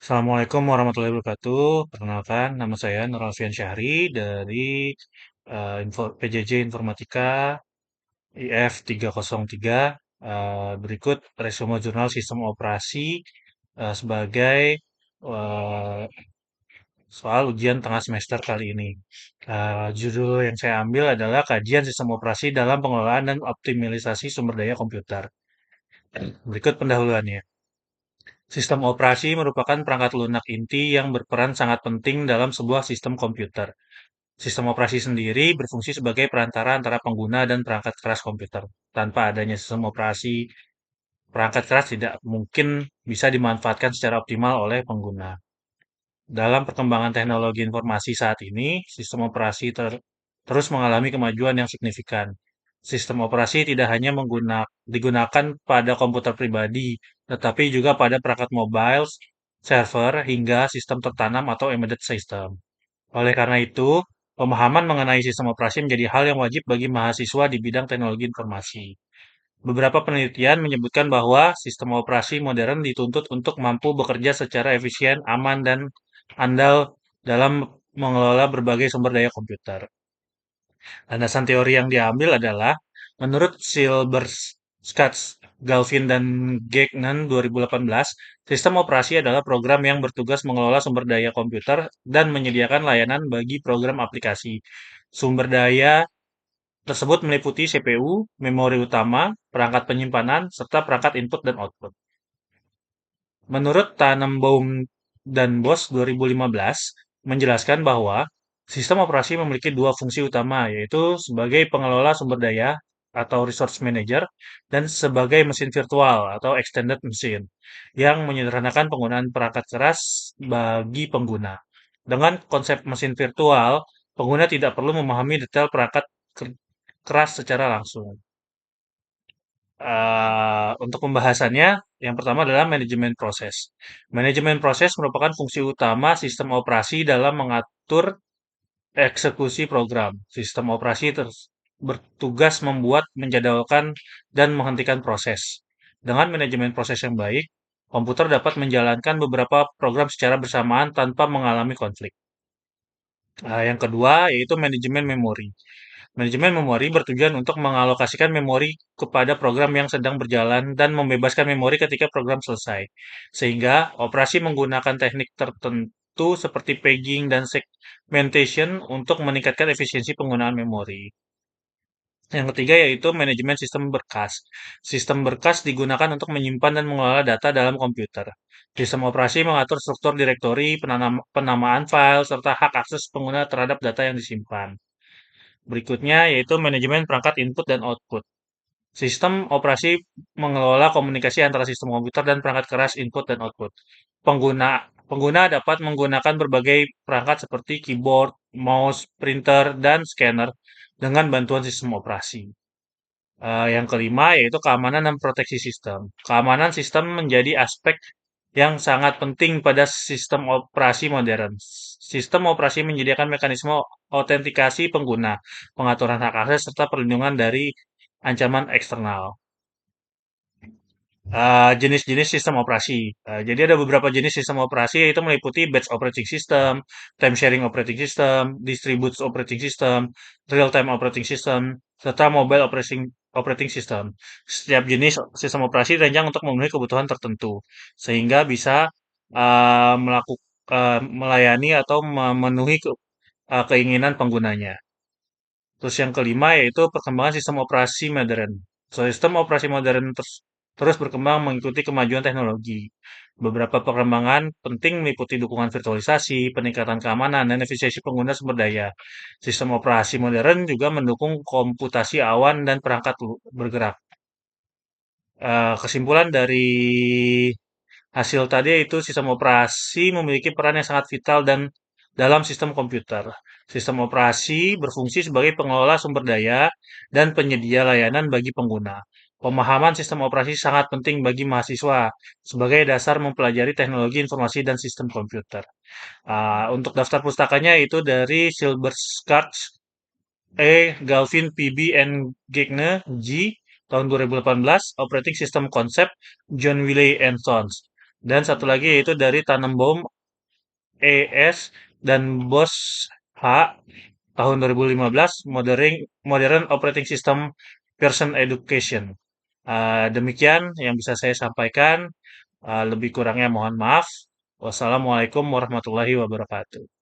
Assalamualaikum warahmatullahi wabarakatuh. Perkenalkan, nama saya Nur Alfian Syahri dari PJJ Informatika IF 303. Berikut resume jurnal sistem operasi sebagai eh, soal ujian tengah semester kali ini. Judul yang saya ambil adalah kajian sistem operasi dalam pengelolaan dan optimalisasi sumber daya komputer. Berikut pendahuluannya. Sistem operasi merupakan perangkat lunak inti yang berperan sangat penting dalam sebuah sistem komputer. Sistem operasi sendiri berfungsi sebagai perantara antara pengguna dan perangkat keras komputer. Tanpa adanya sistem operasi, perangkat keras tidak mungkin bisa dimanfaatkan secara optimal oleh pengguna. Dalam perkembangan teknologi informasi saat ini, sistem operasi terus mengalami kemajuan yang signifikan. Sistem operasi tidak hanya digunakan pada komputer pribadi, tetapi juga pada perangkat mobile, server, hingga sistem tertanam atau embedded system. Oleh karena itu, pemahaman mengenai sistem operasi menjadi hal yang wajib bagi mahasiswa di bidang teknologi informasi. Beberapa penelitian menyebutkan bahwa sistem operasi modern dituntut untuk mampu bekerja secara efisien, aman, dan andal dalam mengelola berbagai sumber daya komputer. Landasan teori yang diambil adalah, menurut Silberschatz, Galvin, dan Gagnon 2018, sistem operasi adalah program yang bertugas mengelola sumber daya komputer dan menyediakan layanan bagi program aplikasi. Sumber daya tersebut meliputi CPU, memori utama, perangkat penyimpanan, serta perangkat input dan output. Menurut Tannenbaum dan Bos 2015, menjelaskan bahwa sistem operasi memiliki dua fungsi utama, yaitu sebagai pengelola sumber daya atau resource manager dan sebagai mesin virtual atau extended machine yang menyederhanakan penggunaan perangkat keras bagi pengguna. Dengan konsep mesin virtual, pengguna tidak perlu memahami detail perangkat keras secara langsung. Untuk pembahasannya, yang pertama adalah manajemen proses. Manajemen proses merupakan fungsi utama sistem operasi dalam mengatur eksekusi program. Sistem operasi bertugas membuat, menjadwalkan, dan menghentikan proses. Dengan manajemen proses yang baik, komputer dapat menjalankan beberapa program secara bersamaan tanpa mengalami konflik. Yang kedua, yaitu manajemen memori. Manajemen memori bertujuan untuk mengalokasikan memori kepada program yang sedang berjalan dan membebaskan memori ketika program selesai. Sehingga operasi menggunakan teknik tertentu seperti paging dan segmentation untuk meningkatkan efisiensi penggunaan memori. Yang ketiga yaitu manajemen sistem berkas. Sistem berkas digunakan untuk menyimpan dan mengelola data dalam komputer. Sistem operasi mengatur struktur direktori, penamaan file, serta hak akses pengguna terhadap data yang disimpan. Berikutnya yaitu manajemen perangkat input dan output. Sistem operasi mengelola komunikasi antara sistem komputer dan perangkat keras input dan output. Pengguna dapat menggunakan berbagai perangkat seperti keyboard, mouse, printer, dan scanner dengan bantuan sistem operasi. Yang kelima yaitu keamanan dan proteksi sistem. Keamanan sistem menjadi aspek yang sangat penting pada sistem operasi modern. Sistem operasi menyediakan mekanisme autentikasi pengguna, pengaturan hak akses, serta perlindungan dari ancaman eksternal. Jenis-jenis sistem operasi. Jadi ada beberapa jenis sistem operasi yaitu meliputi batch operating system, time sharing operating system, distributed operating system, real time operating system, serta mobile operating system. Setiap jenis sistem operasi dirancang untuk memenuhi kebutuhan tertentu sehingga bisa melayani atau memenuhi keinginan penggunanya. Terus yang kelima yaitu perkembangan sistem operasi modern. Sistem operasi modern terus berkembang mengikuti kemajuan teknologi. Beberapa perkembangan penting meliputi dukungan virtualisasi, peningkatan keamanan, dan efisiensi pengguna sumber daya. Sistem operasi modern juga mendukung komputasi awan dan perangkat bergerak. Kesimpulan dari hasil tadi itu sistem operasi memiliki peran yang sangat vital dan dalam sistem komputer. Sistem operasi berfungsi sebagai pengelola sumber daya dan penyedia layanan bagi pengguna. Pemahaman sistem operasi sangat penting bagi mahasiswa sebagai dasar mempelajari teknologi informasi dan sistem komputer. Untuk daftar pustakanya itu dari Silberschatz, Galvin, PB, and Gagné, G, tahun 2018, Operating System Concept, John Wiley and Sons. Dan satu lagi yaitu dari Tannenbaum ES dan Bos H tahun 2015, Modern Operating System Version Education. Demikian yang bisa saya sampaikan. Lebih kurangnya mohon maaf. Wassalamualaikum warahmatullahi wabarakatuh.